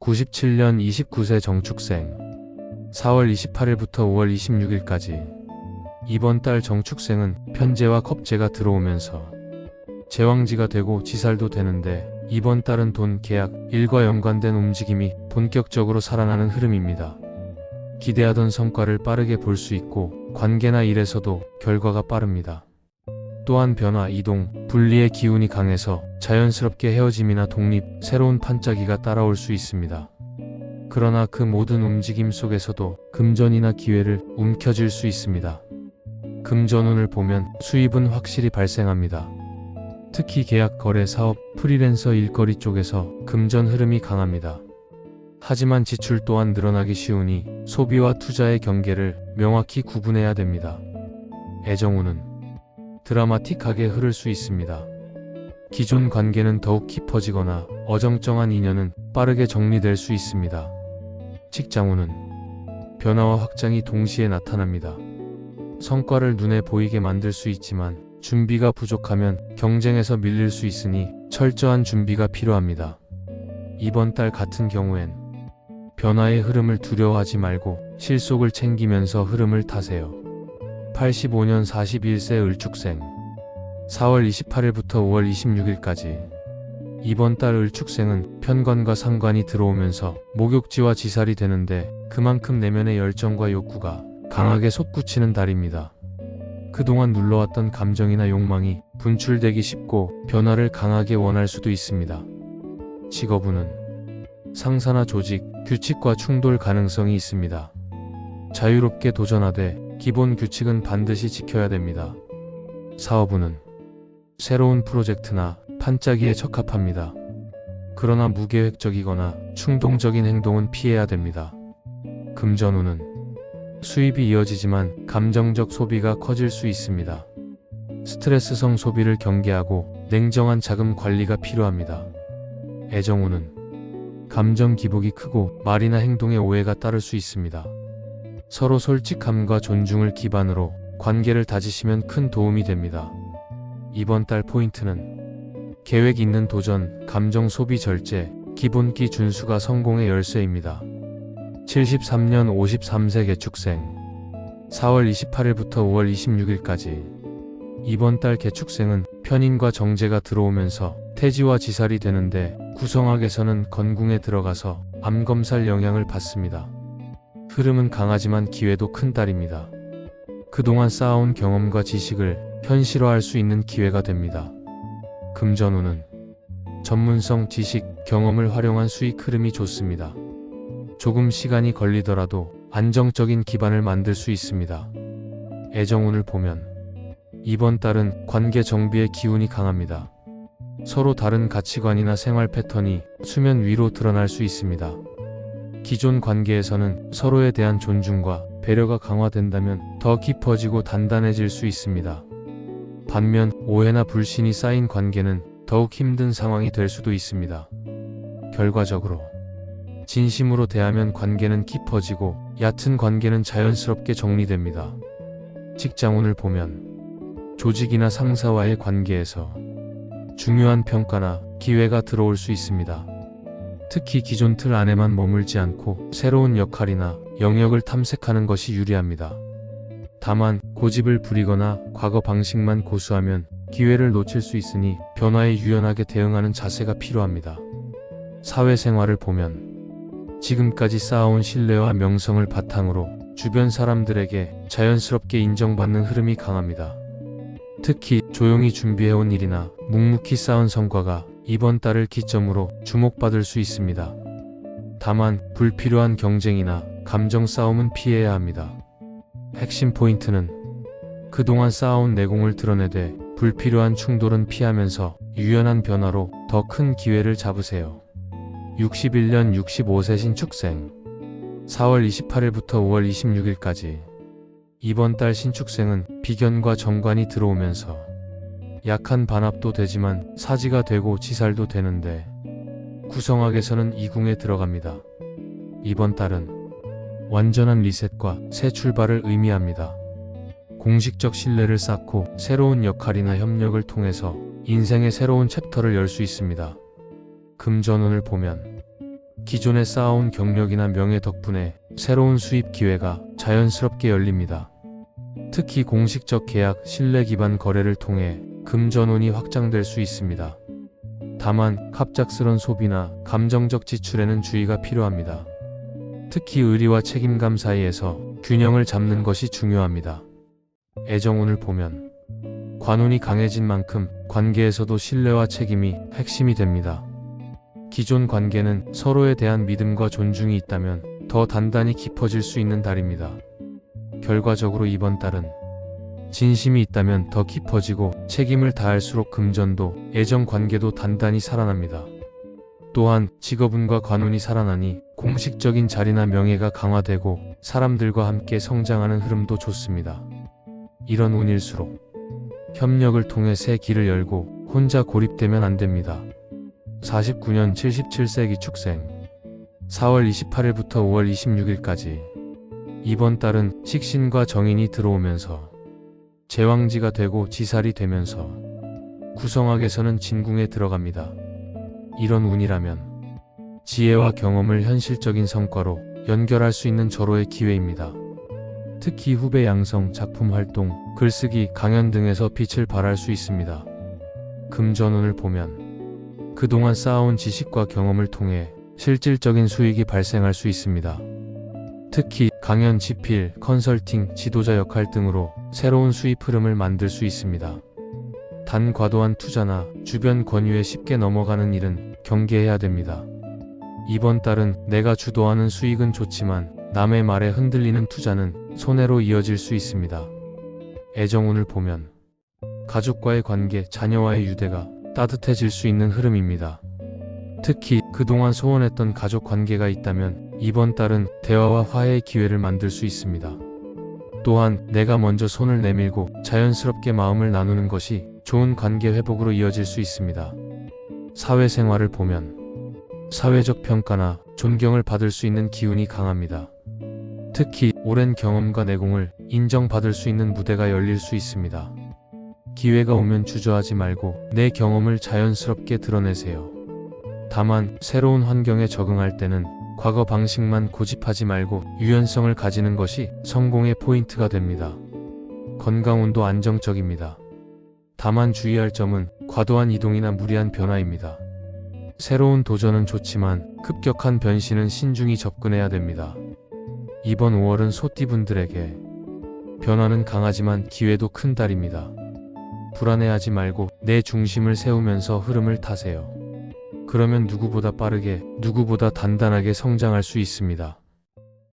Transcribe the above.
97년 29세 정축생 4월 28일부터 5월 26일까지 이번 달 정축생은 편재와 겁재가 들어오면서 제왕지가 되고 지살도 되는데 이번 달은 돈, 계약, 일과 연관된 움직임이 본격적으로 살아나는 흐름입니다. 기대하던 성과를 빠르게 볼 수 있고 관계나 일에서도 결과가 빠릅니다. 또한 변화, 이동, 분리의 기운이 강해서 자연스럽게 헤어짐이나 독립, 새로운 판짜기가 따라올 수 있습니다. 그러나 그 모든 움직임 속에서도 금전이나 기회를 움켜쥘 수 있습니다. 금전운을 보면 수입은 확실히 발생합니다. 특히 계약, 거래, 사업, 프리랜서 일거리 쪽에서 금전 흐름이 강합니다. 하지만 지출 또한 늘어나기 쉬우니 소비와 투자의 경계를 명확히 구분해야 됩니다. 애정운은 드라마틱하게 흐를 수 있습니다. 기존 관계는 더욱 깊어지거나 어정쩡한 인연은 빠르게 정리될 수 있습니다. 직장운은 변화와 확장이 동시에 나타납니다. 성과를 눈에 보이게 만들 수 있지만 준비가 부족하면 경쟁에서 밀릴 수 있으니 철저한 준비가 필요합니다. 이번 달 같은 경우엔 변화의 흐름을 두려워하지 말고 실속을 챙기면서 흐름을 타세요. 85년 41세 을축생 4월 28일부터 5월 26일까지 이번 달 을축생은 편관과 상관이 들어오면서 목욕지와 지살이 되는데 그만큼 내면의 열정과 욕구가 강하게 솟구치는 달입니다. 그동안 눌러왔던 감정이나 욕망이 분출되기 쉽고 변화를 강하게 원할 수도 있습니다. 직업운은 상사나 조직, 규칙과 충돌 가능성이 있습니다. 자유롭게 도전하되 기본 규칙은 반드시 지켜야 됩니다. 사업운은 새로운 프로젝트나 판짜기에 적합합니다. 그러나 무계획적이거나 충동적인 행동은 피해야 됩니다. 금전운은 수입이 이어지지만 감정적 소비가 커질 수 있습니다. 스트레스성 소비를 경계하고 냉정한 자금 관리가 필요합니다. 애정운은 감정 기복이 크고 말이나 행동에 오해가 따를 수 있습니다. 서로 솔직함과 존중을 기반으로 관계를 다지시면 큰 도움이 됩니다. 이번 달 포인트는 계획 있는 도전, 감정 소비 절제, 기본기 준수가 성공의 열쇠입니다. 73년 53세 개축생 4월 28일부터 5월 26일까지 이번 달 개축생은 편인과 정제가 들어오면서 태지와 지살이 되는데 구성학에서는 건궁에 들어가서 암검살 영향을 받습니다. 흐름은 강하지만 기회도 큰 달입니다. 그동안 쌓아온 경험과 지식을 현실화할 수 있는 기회가 됩니다. 금전운은 전문성, 지식, 경험을 활용한 수익 흐름이 좋습니다. 조금 시간이 걸리더라도 안정적인 기반을 만들 수 있습니다. 애정운을 보면 이번 달은 관계 정비의 기운이 강합니다. 서로 다른 가치관이나 생활 패턴이 수면 위로 드러날 수 있습니다. 기존 관계에서는 서로에 대한 존중과 배려가 강화된다면 더 깊어지고 단단해질 수 있습니다. 반면 오해나 불신이 쌓인 관계는 더욱 힘든 상황이 될 수도 있습니다. 결과적으로 진심으로 대하면 관계는 깊어지고 얕은 관계는 자연스럽게 정리됩니다. 직장운을 보면 조직이나 상사와의 관계에서 중요한 평가나 기회가 들어올 수 있습니다. 특히 기존 틀 안에만 머물지 않고 새로운 역할이나 영역을 탐색하는 것이 유리합니다. 다만 고집을 부리거나 과거 방식만 고수하면 기회를 놓칠 수 있으니 변화에 유연하게 대응하는 자세가 필요합니다. 사회생활을 보면 지금까지 쌓아온 신뢰와 명성을 바탕으로 주변 사람들에게 자연스럽게 인정받는 흐름이 강합니다. 특히 조용히 준비해온 일이나 묵묵히 쌓은 성과가 이번 달을 기점으로 주목받을 수 있습니다. 다만 불필요한 경쟁이나 감정 싸움은 피해야 합니다. 핵심 포인트는 그동안 쌓아온 내공을 드러내되 불필요한 충돌은 피하면서 유연한 변화로 더 큰 기회를 잡으세요. 61년 65세 신축생 4월 28일부터 5월 26일까지 이번 달 신축생은 비견과 정관이 들어오면서 약한 반합도 되지만 사지가 되고 지살도 되는데 구성학에서는 이궁에 들어갑니다. 이번 달은 완전한 리셋과 새 출발을 의미합니다. 공식적 신뢰를 쌓고 새로운 역할이나 협력을 통해서 인생의 새로운 챕터를 열 수 있습니다. 금전운을 보면 기존에 쌓아온 경력이나 명예 덕분에 새로운 수입 기회가 자연스럽게 열립니다. 특히 공식적 계약, 신뢰 기반 거래를 통해 금전운이 확장될 수 있습니다. 다만 갑작스런 소비나 감정적 지출에는 주의가 필요합니다. 특히 의리와 책임감 사이에서 균형을 잡는 것이 중요합니다. 애정운을 보면 관운이 강해진 만큼 관계에서도 신뢰와 책임이 핵심이 됩니다. 기존 관계는 서로에 대한 믿음과 존중이 있다면 더 단단히 깊어질 수 있는 달입니다. 결과적으로 이번 달은 진심이 있다면 더 깊어지고 책임을 다할수록 금전도 애정 관계도 단단히 살아납니다. 또한 직업운과 관운이 살아나니 공식적인 자리나 명예가 강화되고 사람들과 함께 성장하는 흐름도 좋습니다. 이런 운일수록 협력을 통해 새 길을 열고 혼자 고립되면 안 됩니다. 49년 77세기 축생 4월 28일부터 5월 26일까지 이번 달은 식신과 정인이 들어오면서 제왕지가 되고 지살이 되면서 구성학에서는 진궁에 들어갑니다. 이런 운이라면 지혜와 경험을 현실적인 성과로 연결할 수 있는 절호의 기회입니다. 특히 후배 양성, 작품 활동, 글쓰기, 강연 등에서 빛을 발할 수 있습니다. 금전운을 보면 그동안 쌓아온 지식과 경험을 통해 실질적인 수익이 발생할 수 있습니다. 특히 강연, 집필, 컨설팅, 지도자 역할 등으로 새로운 수입 흐름을 만들 수 있습니다. 단 과도한 투자나 주변 권유에 쉽게 넘어가는 일은 경계해야 됩니다. 이번 달은 내가 주도하는 수익은 좋지만 남의 말에 흔들리는 투자는 손해로 이어질 수 있습니다. 애정운을 보면 가족과의 관계, 자녀와의 유대가 따뜻해질 수 있는 흐름입니다. 특히 그동안 소원했던 가족 관계가 있다면 이번 달은 대화와 화해의 기회를 만들 수 있습니다. 또한 내가 먼저 손을 내밀고 자연스럽게 마음을 나누는 것이 좋은 관계 회복으로 이어질 수 있습니다. 사회생활을 보면 사회적 평가나 존경을 받을 수 있는 기운이 강합니다. 특히 오랜 경험과 내공을 인정받을 수 있는 무대가 열릴 수 있습니다. 기회가 오면 주저하지 말고 내 경험을 자연스럽게 드러내세요. 다만 새로운 환경에 적응할 때는 과거 방식만 고집하지 말고 유연성을 가지는 것이 성공의 포인트가 됩니다. 건강운도 안정적입니다. 다만 주의할 점은 과도한 이동이나 무리한 변화입니다. 새로운 도전은 좋지만 급격한 변신은 신중히 접근해야 됩니다. 이번 5월은 소띠분들에게 변화는 강하지만 기회도 큰 달입니다. 불안해하지 말고 내 중심을 세우면서 흐름을 타세요. 그러면 누구보다 빠르게, 누구보다 단단하게 성장할 수 있습니다.